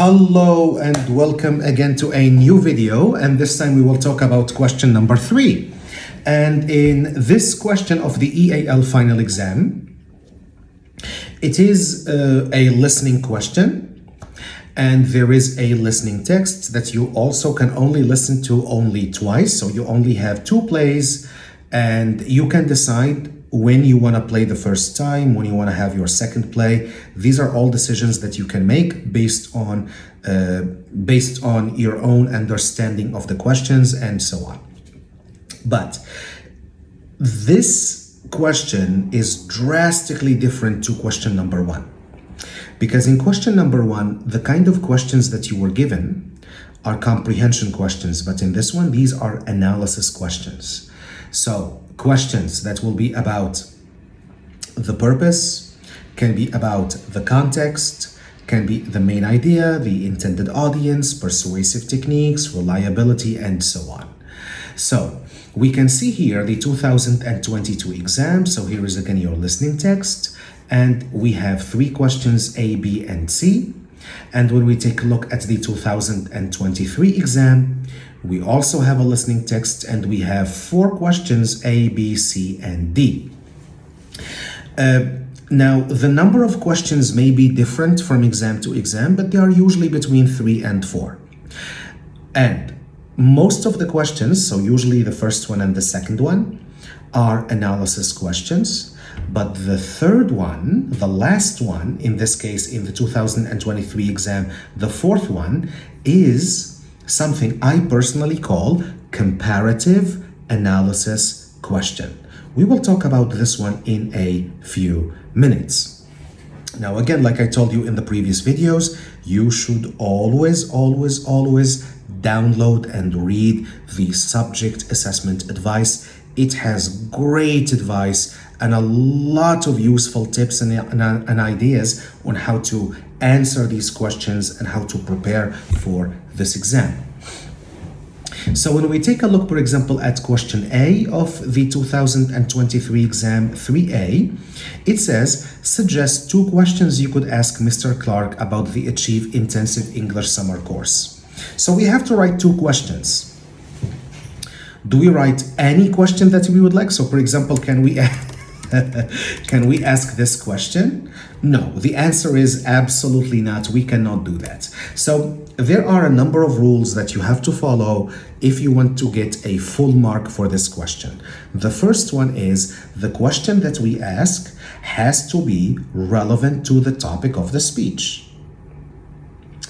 Hello and welcome again to a new video, and this time we will talk about question number 3. And in this question of the EAL final exam, it is a listening question, and there is a listening text that you also can only listen to only twice, so you only have 2 plays, and you can decide when you want to play the first time, when you want to have your second play. These are all decisions that you can make based on your own understanding of the questions and so on. But this question is drastically different to question number 1. Because in question number 1, the kind of questions that you were given are comprehension questions, but in this one, these are analysis questions. So questions that will be about the purpose, can be about the context, can be the main idea, the intended audience, persuasive techniques, reliability, and so on. So we can see here the 2022 exam. So here is again your listening text, and we have 3 questions, A, B, and C. And when we take a look at the 2023 exam, we also have a listening text, and we have 4 questions, A, B, C, and D. Now, the number of questions may be different from exam to exam, but they are usually between 3 and 4. And most of the questions, so usually the first one and the second one, are analysis questions. But the third one, the last one, in this case, in the 2023 exam, the 4th one is something I personally call comparative analysis question. We will talk about this one in a few minutes. Now, again, like I told you in the previous videos, you should always download and read the subject assessment advice. It has great advice and a lot of useful tips and ideas on how to answer these questions and how to prepare for this exam. So when we take a look, for example, at question A of the 2023 exam 3A, it says, suggest 2 questions you could ask Mr. Clark about the Achieve Intensive English Summer Course. So we have to write 2 questions. Do we write any question that we would like? So for example, can we ask this question? No, the answer is absolutely not. We cannot do that. So there are a number of rules that you have to follow if you want to get a full mark for this question. The first one is the question that we ask has to be relevant to the topic of the speech.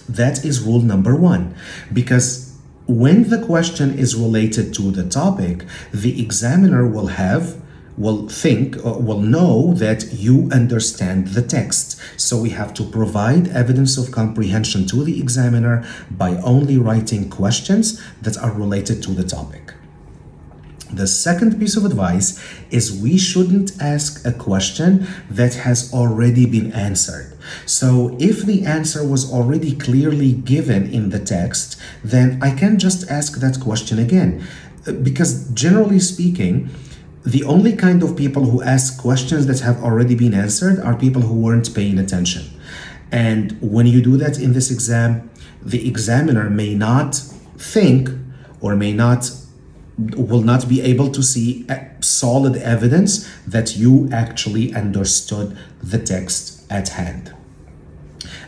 That is rule number 1, because when the question is related to the topic, the examiner will know that you understand the text. So we have to provide evidence of comprehension to the examiner by only writing questions that are related to the topic. The second piece of advice is we shouldn't ask a question that has already been answered. So if the answer was already clearly given in the text, then I can just ask that question again. Because generally speaking, the only kind of people who ask questions that have already been answered are people who weren't paying attention. And when you do that in this exam, the examiner may not think or will not be able to see solid evidence that you actually understood the text at hand.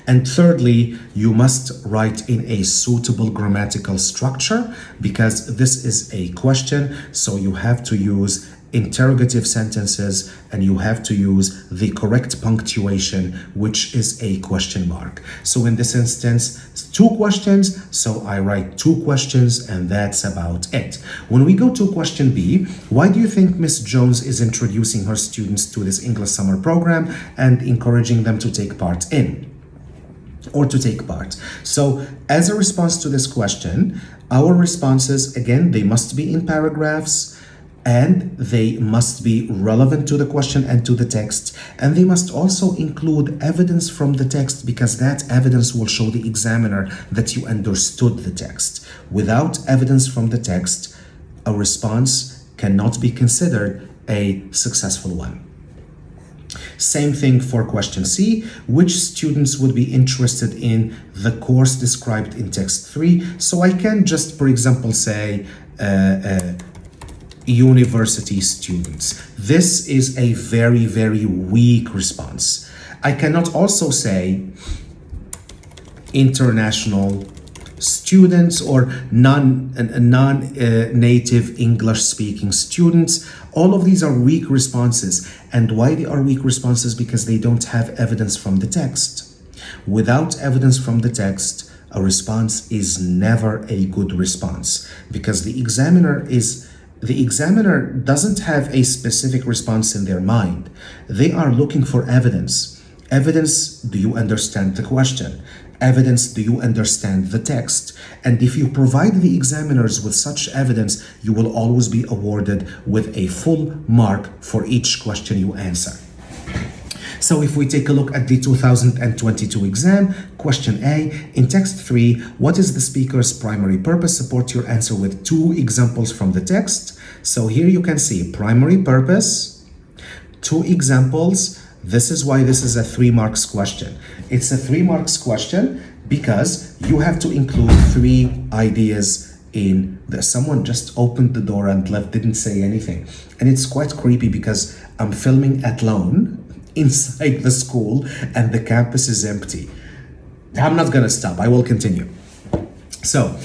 And thirdly, you must write in a suitable grammatical structure, because this is a question, so you have to use interrogative sentences and you have to use the correct punctuation, which is a question mark. So in this instance, it's 2 questions, so I write 2 questions, and that's about it. When we go to question B, why do you think Miss Jones is introducing her students to this English summer program and encouraging them to take part in? So as a response to this question, our responses, again, they must be in paragraphs, and they must be relevant to the question and to the text, and they must also include evidence from the text, because that evidence will show the examiner that you understood the text. Without evidence from the text, a response cannot be considered a successful one. Same thing for question C, which students would be interested in the course described in text 3. So I can just, for example, say university students. This is a very, very weak response. I cannot also say international students or non-native English speaking students. All of these are weak responses. And why they are weak responses? Because they don't have evidence from the text. Without evidence from the text, a response is never a good response, because the examiner doesn't have a specific response in their mind. They are looking for evidence. Evidence, do you understand the question? Evidence, do you understand the text? And if you provide the examiners with such evidence, you will always be awarded with a full mark for each question you answer. So if we take a look at the 2022 exam, question A, in text 3, what is the speaker's primary purpose? Support your answer with 2 examples from the text. So here you can see primary purpose, 2 examples. This is why this is a 3 marks question. It's a 3 marks question because you have to include 3 ideas in the. Someone just opened the door and left, didn't say anything. And it's quite creepy because I'm filming alone inside the school and the campus is empty. I'm not gonna stop, I will continue. So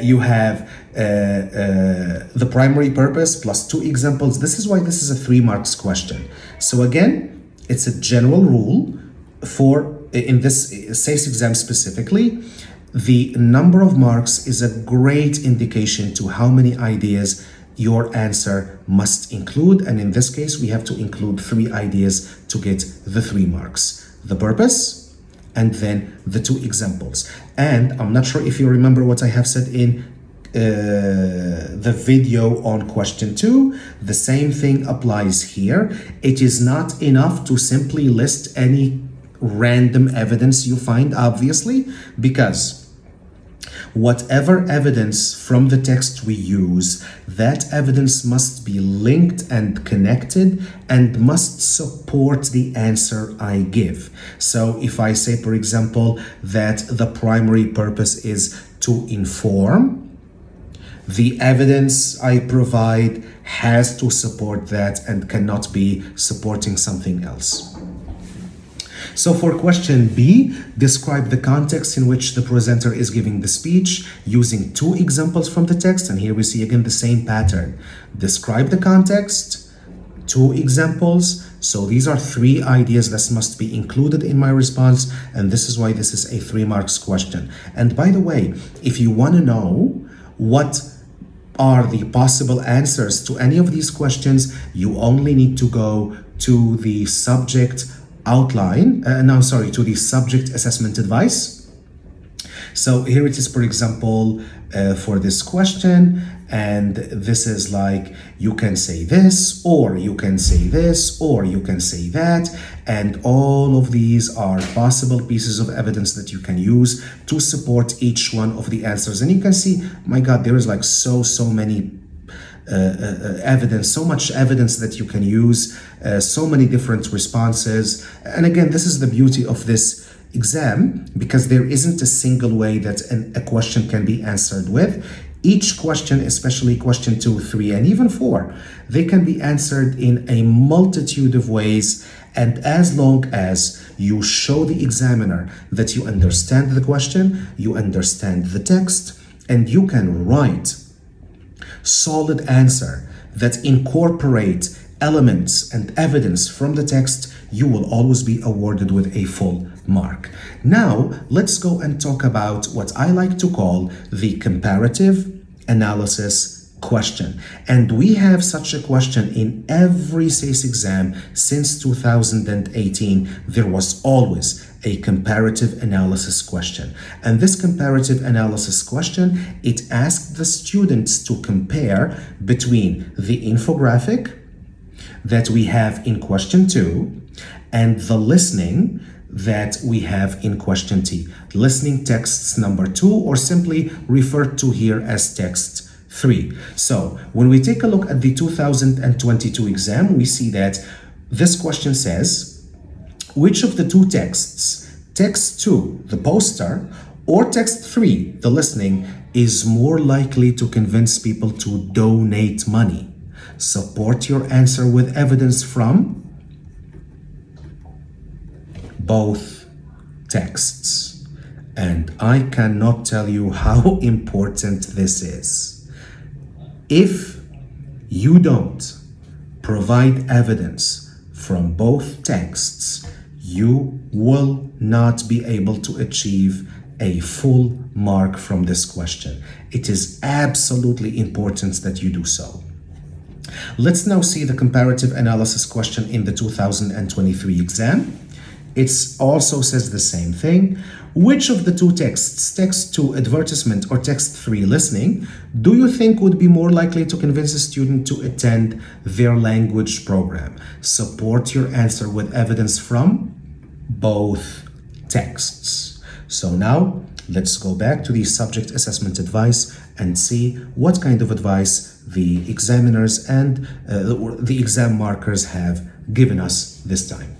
you have the primary purpose plus 2 examples. This is why this is a 3 marks question. So again, it's a general rule for, in this SACE exam specifically, the number of marks is a great indication to how many ideas your answer must include. And in this case, we have to include 3 ideas to get the 3 marks. The purpose, and then the 2 examples. And I'm not sure if you remember what I have said in the video on question 2. The same thing applies here. It is not enough to simply list any random evidence you find, obviously, because whatever evidence from the text we use, that evidence must be linked and connected and must support the answer I give. So if I say, for example, that the primary purpose is to inform, the evidence I provide has to support that and cannot be supporting something else. So for question B, describe the context in which the presenter is giving the speech using 2 examples from the text. And here we see again the same pattern. Describe the context, 2 examples. So these are 3 ideas that must be included in my response. And this is why this is a 3 marks question. And by the way, if you want to know what are the possible answers to any of these questions, you only need to go to the subject outline, to the subject assessment advice. So here it is, for example, for this question, and this is like, you can say this, or you can say this, or you can say that, and all of these are possible pieces of evidence that you can use to support each one of the answers. And you can see, my God, there is like so many evidence, so much evidence that you can use, so many different responses. And again, this is the beauty of this exam, because there isn't a single way that a question can be answered with. Each question, especially question 2, 3, and even 4, they can be answered in a multitude of ways. And as long as you show the examiner that you understand the question, you understand the text, and you can write solid answer that incorporate elements and evidence from the text, you will always be awarded with a full mark. Now, let's go and talk about what I like to call the comparative analysis question. And we have such a question in every SACE exam since 2018. There was always a comparative analysis question. And this comparative analysis question, it asked the students to compare between the infographic that we have in question 2 and the listening that we have in question T. Listening texts number 2, or simply referred to here as text 3. So when we take a look at the 2022 exam, we see that this question says, Which of the two texts, text 2, the poster, or text 3, the listening, is more likely to convince people to donate money? Support your answer with evidence from both texts. And I cannot tell you how important this is. If you don't provide evidence from both texts, you will not be able to achieve a full mark from this question. It is absolutely important that you do so. Let's now see the comparative analysis question in the 2023 exam. It also says the same thing. Which of the two texts, text 2 advertisement or text 3 listening, do you think would be more likely to convince a student to attend their language program? Support your answer with evidence from both texts. So now let's go back to the subject assessment advice and see what kind of advice the examiners and the exam markers have given us this time.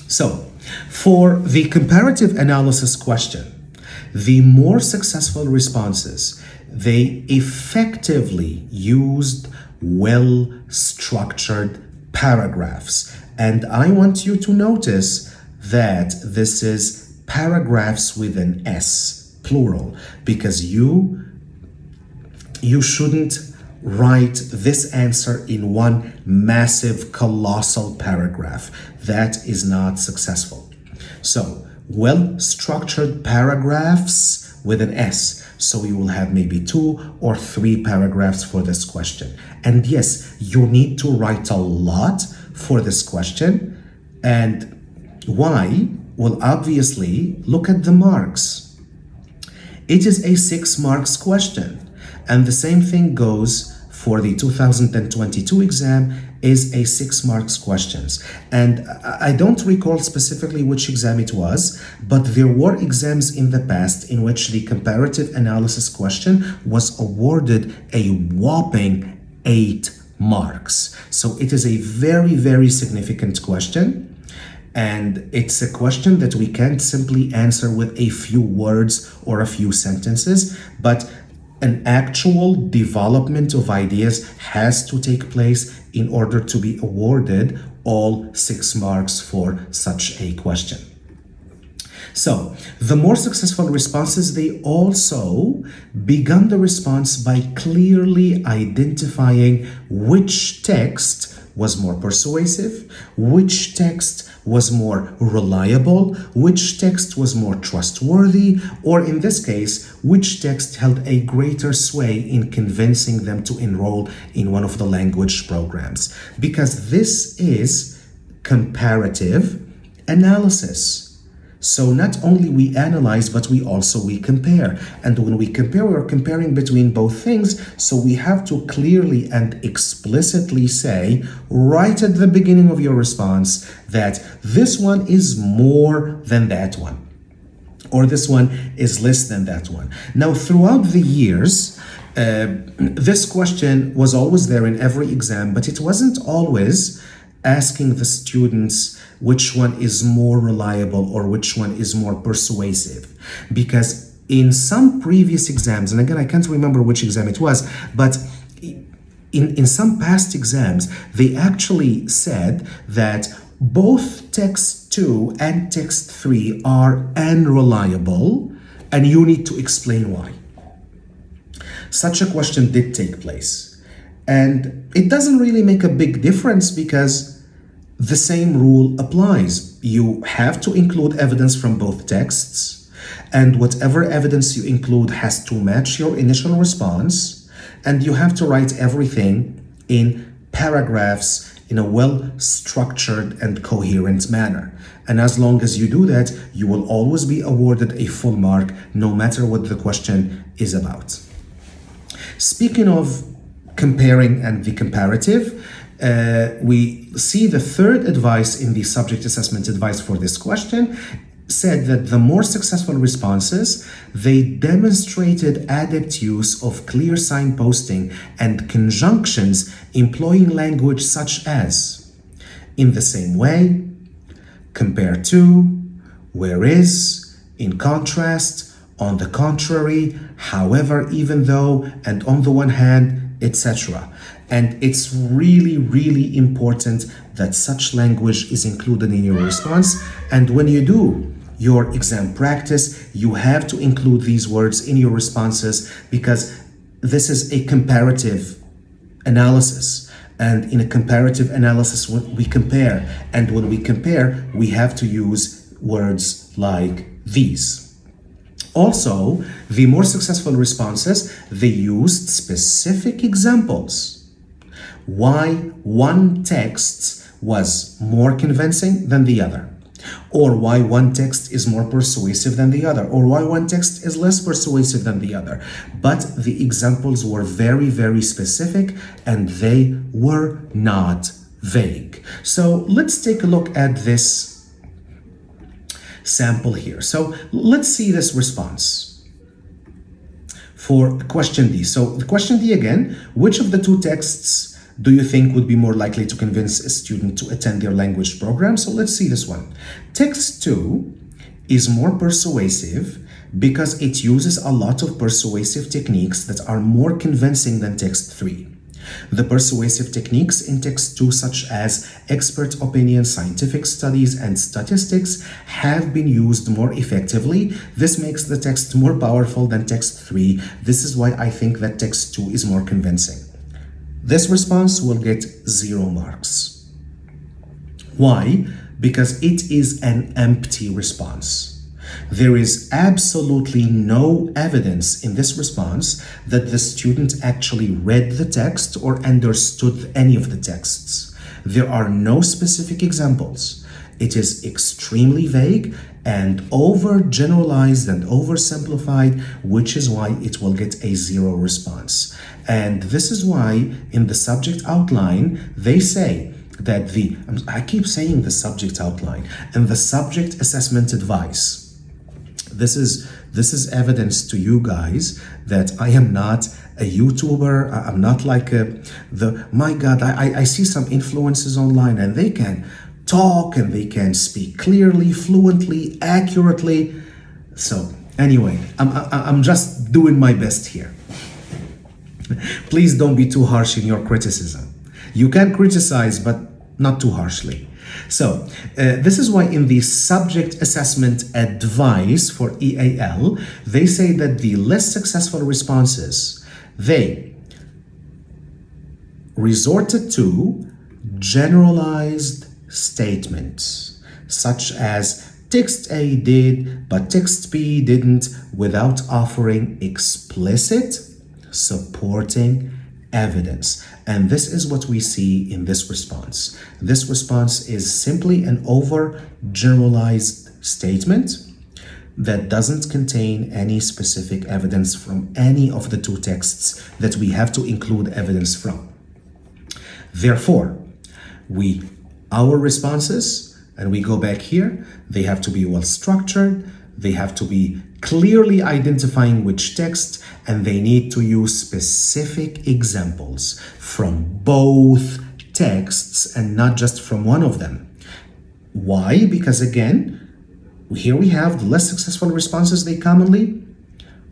So, for the comparative analysis question, the more successful responses, they effectively used well-structured paragraphs. And I want you to notice that this is paragraphs with an S, plural, because you shouldn't write this answer in one massive, colossal paragraph. That is not successful. So, well-structured paragraphs with an S. So you will have maybe 2 or 3 paragraphs for this question. And yes, you need to write a lot for this question. And why? Well, obviously, look at the marks. It is a 6 marks question. And the same thing goes for the 2022 exam is a 6 marks questions. And I don't recall specifically which exam it was, but there were exams in the past in which the comparative analysis question was awarded a whopping 8 marks. So it is a very, very significant question. And it's a question that we can't simply answer with a few words or a few sentences, but an actual development of ideas has to take place in order to be awarded all 6 marks for such a question. So, the more successful responses, they also began the response by clearly identifying which text was more persuasive, which text was more reliable, which text was more trustworthy, or in this case, which text held a greater sway in convincing them to enroll in one of the language programs. Because this is comparative analysis. So not only we analyze, but we compare. And when we compare, we're comparing between both things. So we have to clearly and explicitly say right at the beginning of your response that this one is more than that one, or this one is less than that one. Now, throughout the years, this question was always there in every exam, but it wasn't always asking the students which one is more reliable or which one is more persuasive. Because in some previous exams, and again, I can't remember which exam it was, but in some past exams, they actually said that both text 2 and text 3 are unreliable, and you need to explain why. Such a question did take place. And it doesn't really make a big difference because the same rule applies. You have to include evidence from both texts, and whatever evidence you include has to match your initial response, and you have to write everything in paragraphs in a well-structured and coherent manner. And as long as you do that, you will always be awarded a full mark, no matter what the question is about. Speaking of comparing and the comparative, we see the third advice in the subject assessment advice for this question said that the more successful responses, they demonstrated adept use of clear signposting and conjunctions employing language such as, in the same way, compare to, where is, in contrast, on the contrary, however, even though, and on the one hand, etc. And it's really, really important that such language is included in your response. And when you do your exam practice, you have to include these words in your responses, because this is a comparative analysis. And in a comparative analysis, we compare. And when we compare, we have to use words like these. Also, the more successful responses, they used specific examples. Why one text was more convincing than the other, or why one text is more persuasive than the other, or why one text is less persuasive than the other. But the examples were very, very specific, and they were not vague. So let's take a look at this sample here. So let's see this response for question D. So the question D again, which of the two texts do you think would be more likely to convince a student to attend their language program? So let's see this one. Text 2 is more persuasive because it uses a lot of persuasive techniques that are more convincing than text 3. The persuasive techniques in text 2, such as expert opinion, scientific studies, and statistics, have been used more effectively. This makes the text more powerful than text 3. This is why I think that text 2 is more convincing. This response will get 0 marks. Why? Because it is an empty response. There is absolutely no evidence in this response that the student actually read the text or understood any of the texts. There are no specific examples. It is extremely vague and overgeneralized and oversimplified, which is why it will get a 0 response. And this is why in the subject outline, they say that I keep saying the subject outline, and the subject assessment advice. This is evidence to you guys that I am not a YouTuber. I'm not like my God, I see some influencers online and they can talk and they can speak clearly, fluently, accurately. So anyway, I'm just doing my best here. Please don't be too harsh in your criticism. You can criticize, but not too harshly. So this is why in the subject assessment advice for EAL, they say that the less successful responses, they resorted to generalized statements, such as text A did, but text B didn't, without offering explicit supporting evidence. And this is what we see in this response. This response is simply an overgeneralized statement that doesn't contain any specific evidence from any of the two texts that we have to include evidence from. Therefore, our responses, and we go back here, they have to be well structured, they have to be clearly identifying which text, and they need to use specific examples from both texts and not just from one of them. Why? Because again, here we have the less successful responses. They commonly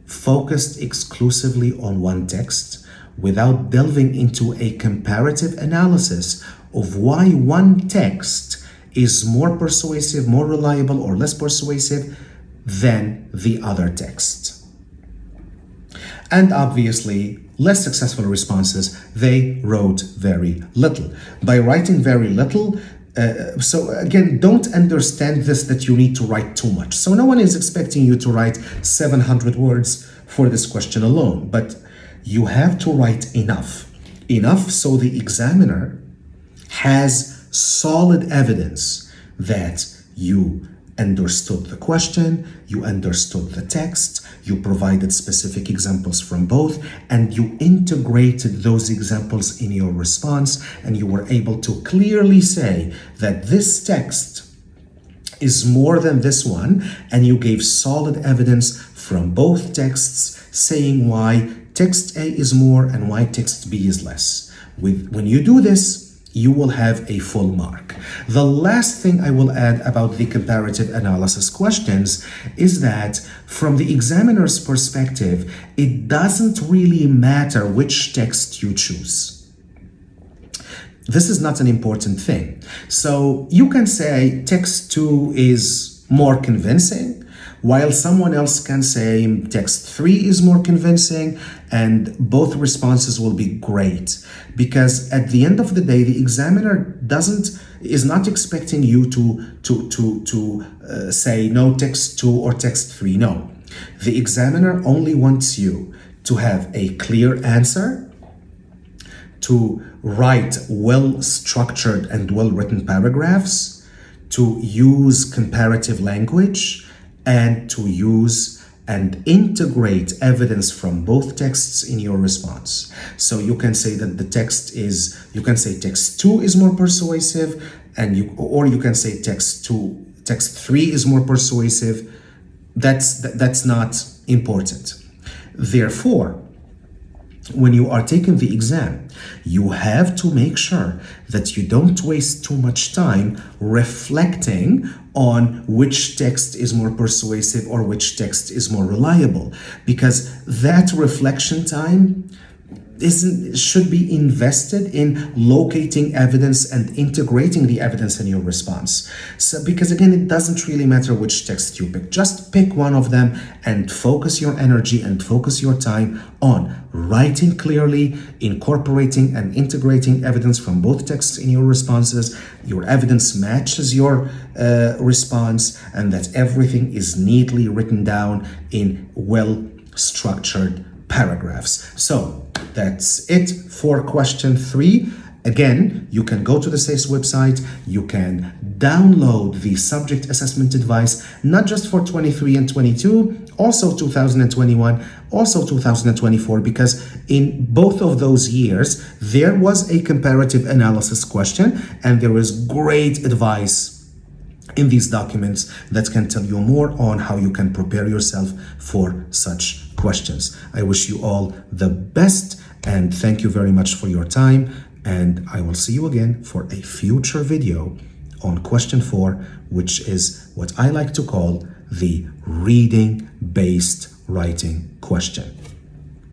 focused exclusively on one text without delving into a comparative analysis of why one text is more persuasive, more reliable, or less persuasive than the other text. And obviously, less successful responses, they wrote very little. By writing very little, so again, don't understand this that you need to write too much. So no one is expecting you to write 700 words for this question alone, but you have to write enough so the examiner has solid evidence that you understood the question, you understood the text, you provided specific examples from both, and you integrated those examples in your response, and you were able to clearly say that this text is more than this one, and you gave solid evidence from both texts saying why text A is more and why text B is less. When you do this, you will have a full mark. The last thing I will add about the comparative analysis questions is that from the examiner's perspective, it doesn't really matter which text you choose. This is not an important thing. So you can say text 2 is more convincing, while someone else can say text 3 is more convincing, and both responses will be great. Because at the end of the day, the examiner is not expecting you to say no text 2 or text 3. No. The examiner only wants you to have a clear answer, to write well-structured and well-written paragraphs, to use comparative language, and to use and integrate evidence from both texts in your response. So you can say that text 2 is more persuasive, or you can say text 3 is more persuasive. That's not important. Therefore, when you are taking the exam, you have to make sure that you don't waste too much time reflecting on which text is more persuasive or which text is more reliable, because that reflection time should be invested in locating evidence and integrating the evidence in your response. So, because again, it doesn't really matter which text you pick. Just pick one of them and focus your energy and focus your time on writing clearly, incorporating and integrating evidence from both texts in your responses. Your evidence matches your response, and that everything is neatly written down in well-structured paragraphs. So that's it for question 3. Again, you can go to the SACE website, you can download the subject assessment advice, not just for 23 and 22, also 2021, also 2024, because in both of those years, there was a comparative analysis question, and there is great advice in these documents that can tell you more on how you can prepare yourself for such questions. I wish you all the best, and thank you very much for your time, and I will see you again for a future video on question 4, which is what I like to call the reading-based writing question.